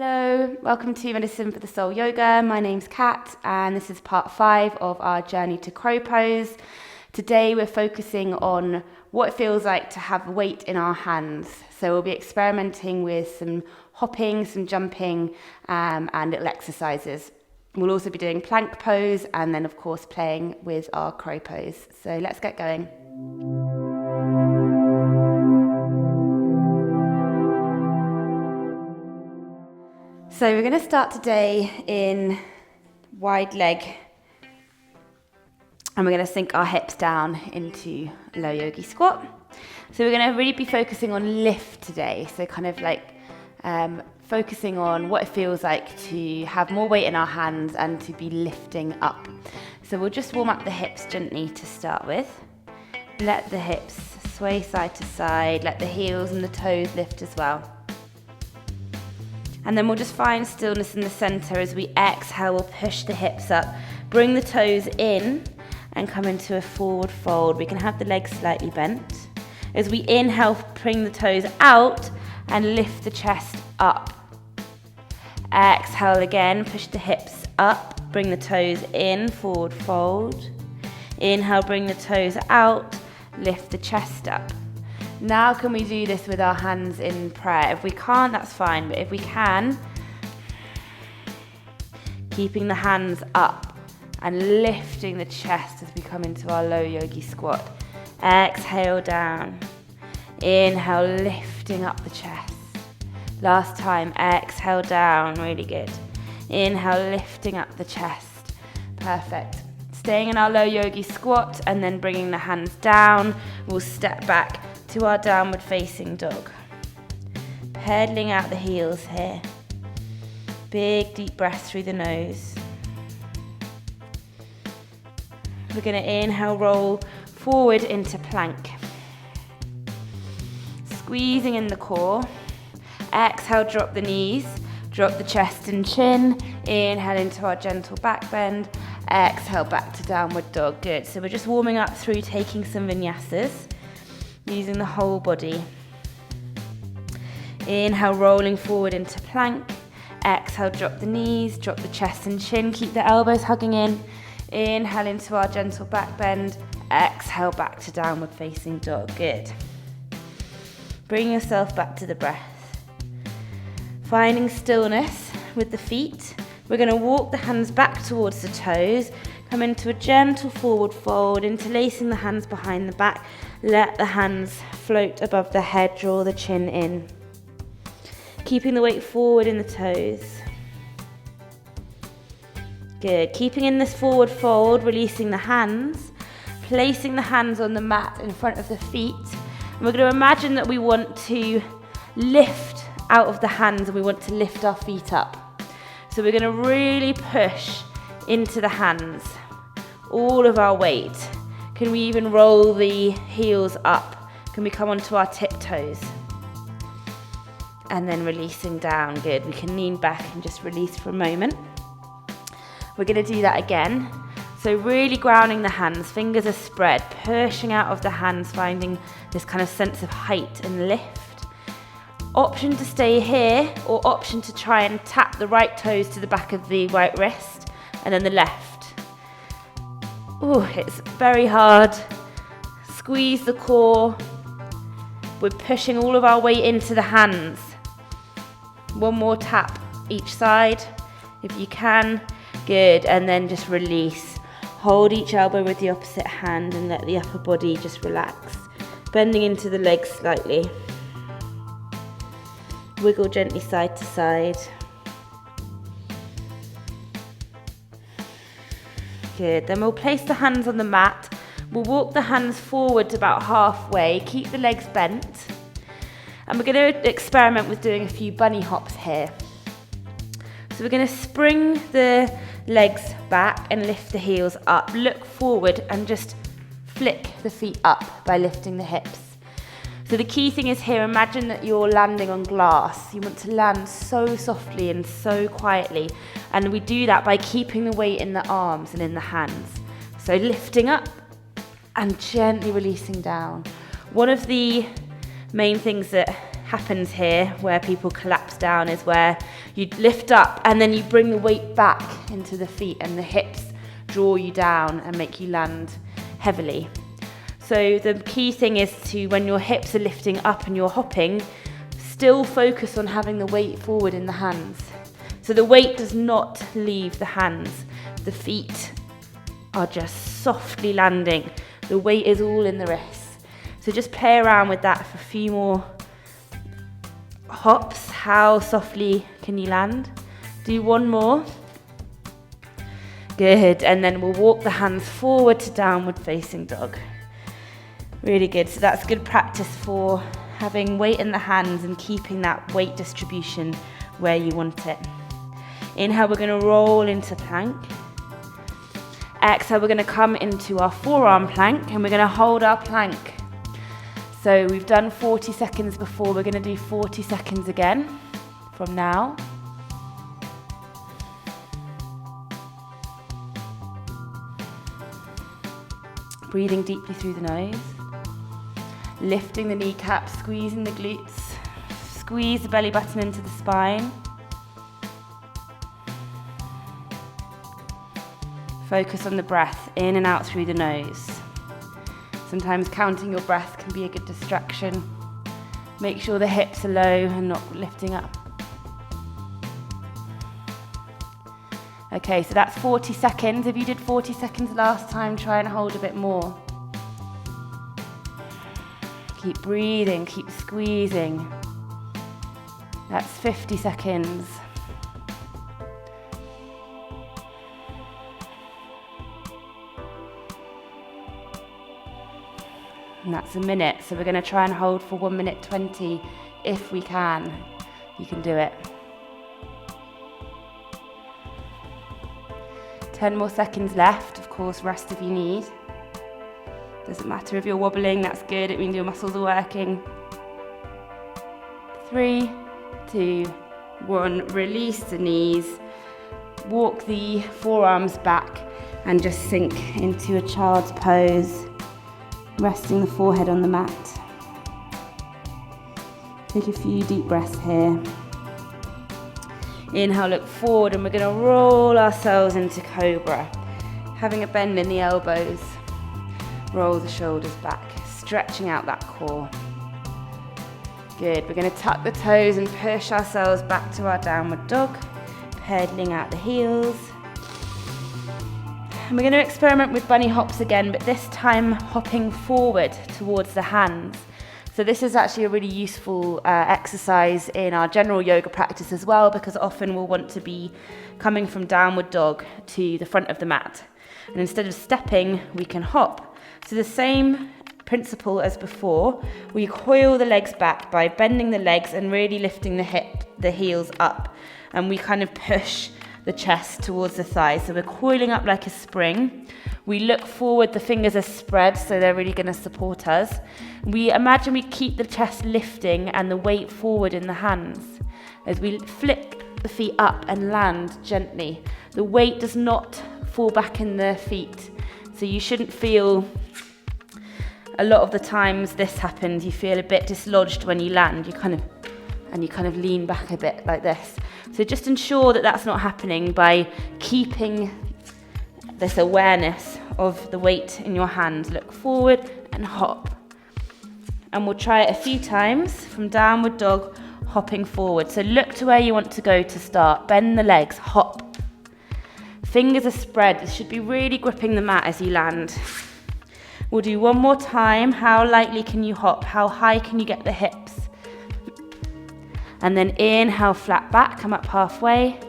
Hello, welcome to Medicine for the Soul Yoga. My name's Kat and this is part 5 of our journey to crow pose. Today we're focusing on what it feels like to have weight in our hands. So we'll be experimenting with some hopping, some jumping and little exercises. We'll also be doing plank pose and then of course playing with our crow pose. So let's get going. So we're going to start today in wide leg and we're going to sink our hips down into low yogi squat. So we're going to really be focusing on lift today. So kind of like focusing on what it feels like to have more weight in our hands and to be lifting up. So we'll just warm up the hips gently to start with. Let the hips sway side to side, let the heels and the toes lift as well. And then we'll just find stillness in the center. As we exhale, we'll push the hips up, bring the toes in and come into a forward fold. We can have the legs slightly bent. As we inhale, bring the toes out and lift the chest up. Exhale again, push the hips up, bring the toes in, forward fold. Inhale, bring the toes out, lift the chest up. Now can we do this with our hands in prayer? If we can't, that's fine, but if we can, keeping the hands up and lifting the chest as we come into our low yogi squat. Exhale down. Inhale, lifting up the chest. Last time, exhale down, really good. Inhale, lifting up the chest. Perfect. Staying in our low yogi squat and then bringing the hands down. We'll step back to our downward facing dog. Pedaling out the heels here. Big deep breath through the nose. We're going to inhale, roll forward into plank. Squeezing in the core. Exhale, drop the knees. Drop the chest and chin. Inhale into our gentle back bend. Exhale back to downward dog. Good. So we're just warming up through taking some vinyasas. Using the whole body. Inhale, rolling forward into plank. Exhale, drop the knees, drop the chest and chin. Keep the elbows hugging in. Inhale into our gentle back bend. Exhale, back to downward facing dog. Good. Bring yourself back to the breath. Finding stillness with the feet. We're going to walk the hands back towards the toes. Come into a gentle forward fold, interlacing the hands behind the back. Let the hands float above the head, draw the chin in. Keeping the weight forward in the toes. Good. Keeping in this forward fold, releasing the hands. Placing the hands on the mat in front of the feet. And we're going to imagine that we want to lift out of the hands and we want to lift our feet up. So we're going to really push into the hands. All of our weight. Can we even roll the heels up? Can we come onto our tiptoes? And then releasing down. Good. We can lean back and just release for a moment. We're going to do that again. So really grounding the hands. Fingers are spread. Pushing out of the hands. Finding this kind of sense of height and lift. Option to stay here or option to try and tap the right toes to the back of the right wrist and then the left. Ooh, it's very hard. Squeeze the core. We're pushing all of our weight into the hands. One more tap each side, if you can. Good, and then just release. Hold each elbow with the opposite hand and let the upper body just relax. Bending into the legs slightly. Wiggle gently side to side. Good. Then we'll place the hands on the mat. We'll walk the hands forward about halfway. Keep the legs bent. And we're going to experiment with doing a few bunny hops here. So we're going to spring the legs back and lift the heels up. Look forward and just flick the feet up by lifting the hips. So the key thing is here, imagine that you're landing on glass. You want to land so softly and so quietly. And we do that by keeping the weight in the arms and in the hands. So lifting up and gently releasing down. One of the main things that happens here, where people collapse down, is where you lift up and then you bring the weight back into the feet and the hips draw you down and make you land heavily. So the key thing is to, when your hips are lifting up and you're hopping, still focus on having the weight forward in the hands. So the weight does not leave the hands. The feet are just softly landing. The weight is all in the wrists. So just play around with that for a few more hops. How softly can you land? Do one more. Good, and then we'll walk the hands forward to downward facing dog. Really good, so that's good practice for having weight in the hands and keeping that weight distribution where you want it. Inhale, we're gonna roll into plank. Exhale, we're gonna come into our forearm plank and we're gonna hold our plank. So we've done 40 seconds before, we're gonna do 40 seconds again from now. Breathing deeply through the nose. Lifting the kneecaps, squeezing the glutes. Squeeze the belly button into the spine. Focus on the breath, in and out through the nose. Sometimes counting your breath can be a good distraction. Make sure the hips are low and not lifting up. Okay, so that's 40 seconds. If you did 40 seconds last time, try and hold a bit more. Keep breathing, keep squeezing. That's 50 seconds. And that's a minute, so we're going to try and hold for 1 minute 20 if we can. You can do it. 10 more seconds left, of course, rest if you need. Doesn't matter if you're wobbling, that's good, it means your muscles are working. 3, 2, 1, release the knees, walk the forearms back and just sink into a child's pose, resting the forehead on the mat. Take a few deep breaths here. Inhale, look forward, and we're going to roll ourselves into cobra. Having a bend in the elbows, roll the shoulders back, stretching out that core. Good, we're going to tuck the toes and push ourselves back to our downward dog, pedaling out the heels. And we're going to experiment with bunny hops again, but this time hopping forward towards the hands. So this is actually a really useful exercise in our general yoga practice as well, because often we'll want to be coming from downward dog to the front of the mat. And instead of stepping, we can hop. So the same principle as before, we coil the legs back by bending the legs and really lifting the heels up. And we kind of push the chest towards the thighs. So we're coiling up like a spring. We look forward, the fingers are spread, so they're really going to support us. We imagine we keep the chest lifting and the weight forward in the hands as we flick the feet up and land gently. The weight does not fall back in the feet, so you shouldn't feel, a lot of the times this happens, you feel a bit dislodged when you land, you kind of lean back a bit like this. So just ensure that that's not happening by keeping this awareness of the weight in your hands. Look forward and hop. And we'll try it a few times from downward dog, hopping forward. So look to where you want to go to start. Bend the legs, hop. Fingers are spread. This should be really gripping the mat as you land. We'll do one more time. How lightly can you hop? How high can you get the hips? And then inhale, flat back, come up halfway.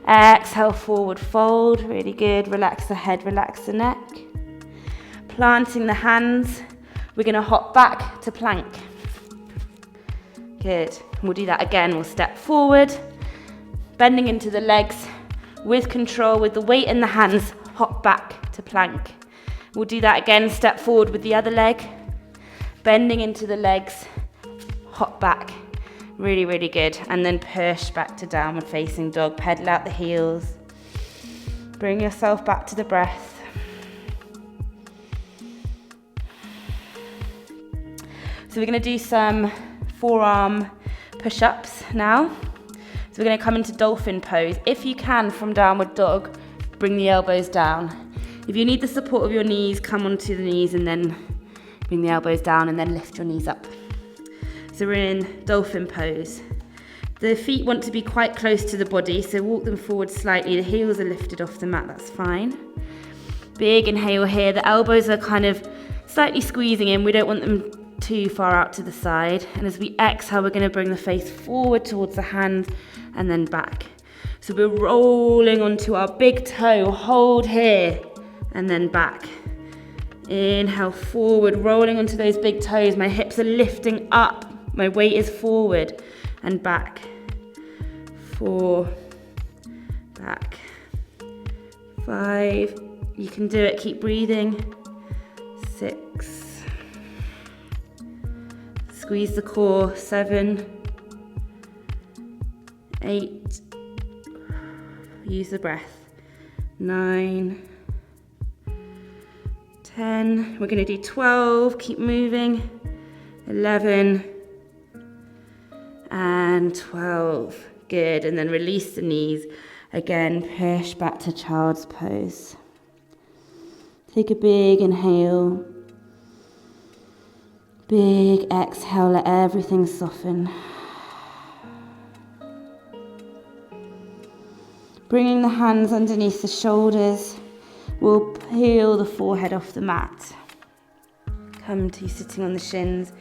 Exhale, forward fold, really good. Relax the head, relax the neck. Planting the hands, we're going to hop back to plank. Good. We'll do that again. We'll step forward, bending into the legs with control, with the weight in the hands, hop back to plank. We'll do that again, step forward with the other leg, bending into the legs, hop back. Really, really good. And then push back to downward facing dog. Pedal out the heels. Bring yourself back to the breath. So we're going to do some forearm push-ups now. So we're going to come into dolphin pose. If you can, from downward dog, bring the elbows down. If you need the support of your knees, come onto the knees and then bring the elbows down and then lift your knees up. So we're in dolphin pose. The feet want to be quite close to the body, so walk them forward slightly. The heels are lifted off the mat, that's fine. Big inhale here. The elbows are kind of slightly squeezing in. We don't want them too far out to the side. And as we exhale, we're going to bring the face forward towards the hands and then back. So we're rolling onto our big toe, hold here, and then back. Inhale forward, rolling onto those big toes. My hips are lifting up, my weight is forward and back. 4, back. 5, you can do it, keep breathing. 6, squeeze the core. 7, 8, use the breath. 9, 10, we're going to do 12, keep moving. 11 and 12, good. And then release the knees. Again, push back to child's pose. Take a big inhale. Big exhale, let everything soften. Bringing the hands underneath the shoulders. We'll peel the forehead off the mat. Come to sitting on the shins.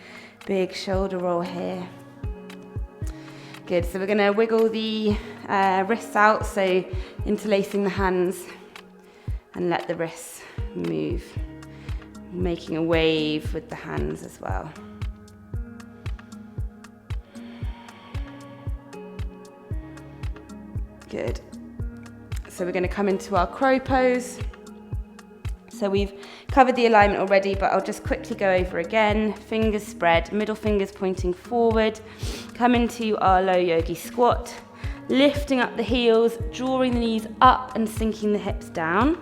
Big shoulder roll here. Good, so we're going to wiggle the wrists out, so interlacing the hands and let the wrists move. Making a wave with the hands as well. Good. So we're going to come into our crow pose. So we've covered the alignment already, but I'll just quickly go over again. Fingers spread, middle fingers pointing forward. Come into our low yogi squat. Lifting up the heels, drawing the knees up and sinking the hips down.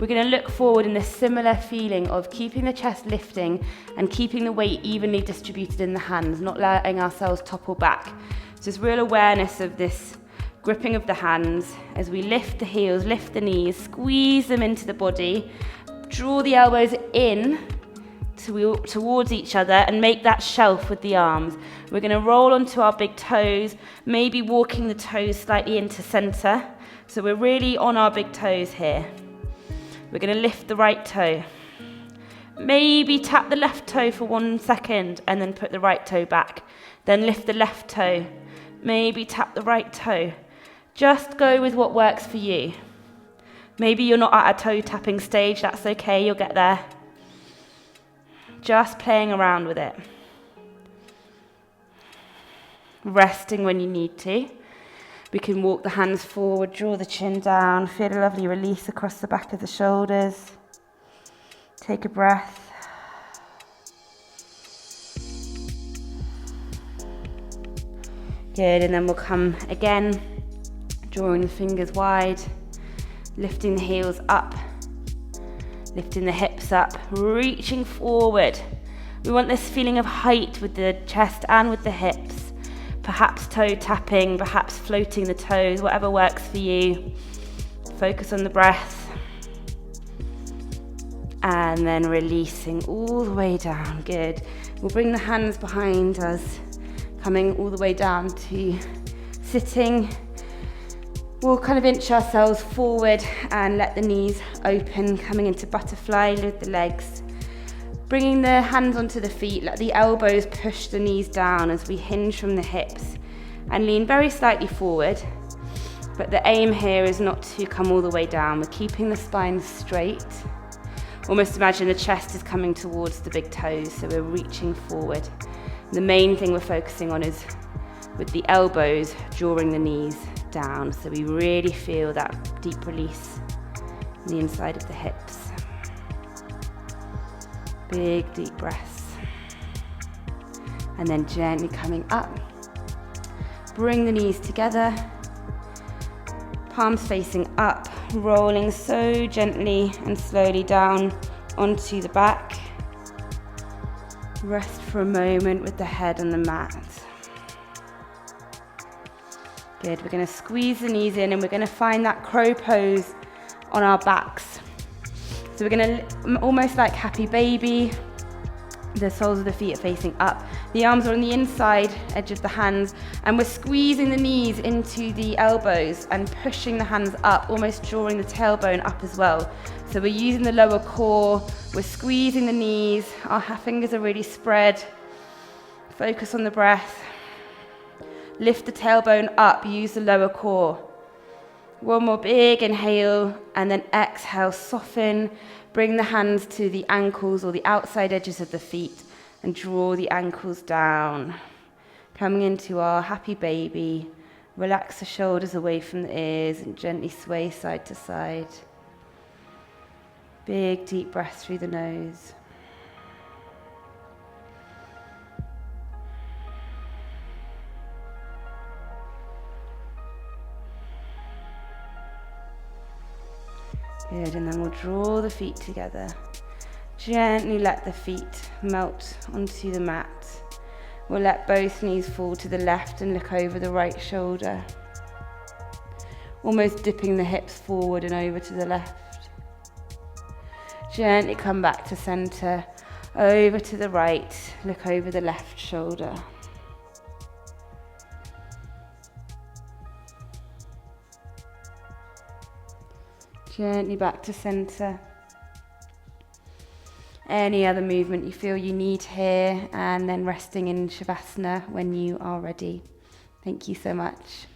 We're going to look forward in a similar feeling of keeping the chest lifting and keeping the weight evenly distributed in the hands, not letting ourselves topple back. So just real awareness of this gripping of the hands as we lift the heels, lift the knees, squeeze them into the body, draw the elbows in towards each other and make that shelf with the arms. We're going to roll onto our big toes, maybe walking the toes slightly into center. So we're really on our big toes here. We're going to lift the right toe. Maybe tap the left toe for 1 second and then put the right toe back. Then lift the left toe. Maybe tap the right toe. Just go with what works for you. Maybe you're not at a toe tapping stage, that's okay, you'll get there. Just playing around with it. Resting when you need to. We can walk the hands forward, draw the chin down, feel a lovely release across the back of the shoulders. Take a breath. Good, and then we'll come again, drawing the fingers wide, lifting the heels up, lifting the hips up, reaching forward. We want this feeling of height with the chest and with the hips. Perhaps toe tapping, perhaps floating the toes, whatever works for you. Focus on the breath. And then releasing all the way down. Good. We'll bring the hands behind us, coming all the way down to sitting. We'll kind of inch ourselves forward and let the knees open, coming into butterfly with the legs. Bringing the hands onto the feet, let the elbows push the knees down as we hinge from the hips and lean very slightly forward. But the aim here is not to come all the way down. We're keeping the spine straight. Almost imagine the chest is coming towards the big toes, so we're reaching forward. The main thing we're focusing on is with the elbows drawing the knees down, so we really feel that deep release in the inside of the hips. Big deep breaths. And then gently coming up. Bring the knees together. Palms facing up, rolling so gently and slowly down onto the back. Rest for a moment with the head on the mat. Good, we're gonna squeeze the knees in and we're gonna find that crow pose on our backs. So we're gonna, almost like happy baby, the soles of the feet are facing up. The arms are on the inside edge of the hands, and we're squeezing the knees into the elbows and pushing the hands up, almost drawing the tailbone up as well. So we're using the lower core, we're squeezing the knees, our fingers are really spread. Focus on the breath. Lift the tailbone up, use the lower core. One more big inhale, and then exhale, soften. Bring the hands to the ankles or the outside edges of the feet and draw the ankles down. Coming into our happy baby. Relax the shoulders away from the ears and gently sway side to side. Big deep breath through the nose. Good, and then we'll draw the feet together. Gently let the feet melt onto the mat. We'll let both knees fall to the left and look over the right shoulder. Almost dipping the hips forward and over to the left. Gently come back to center, over to the right, look over the left shoulder. Gently back to center. Any other movement you feel you need here, and then resting in Shavasana when you are ready. Thank you so much.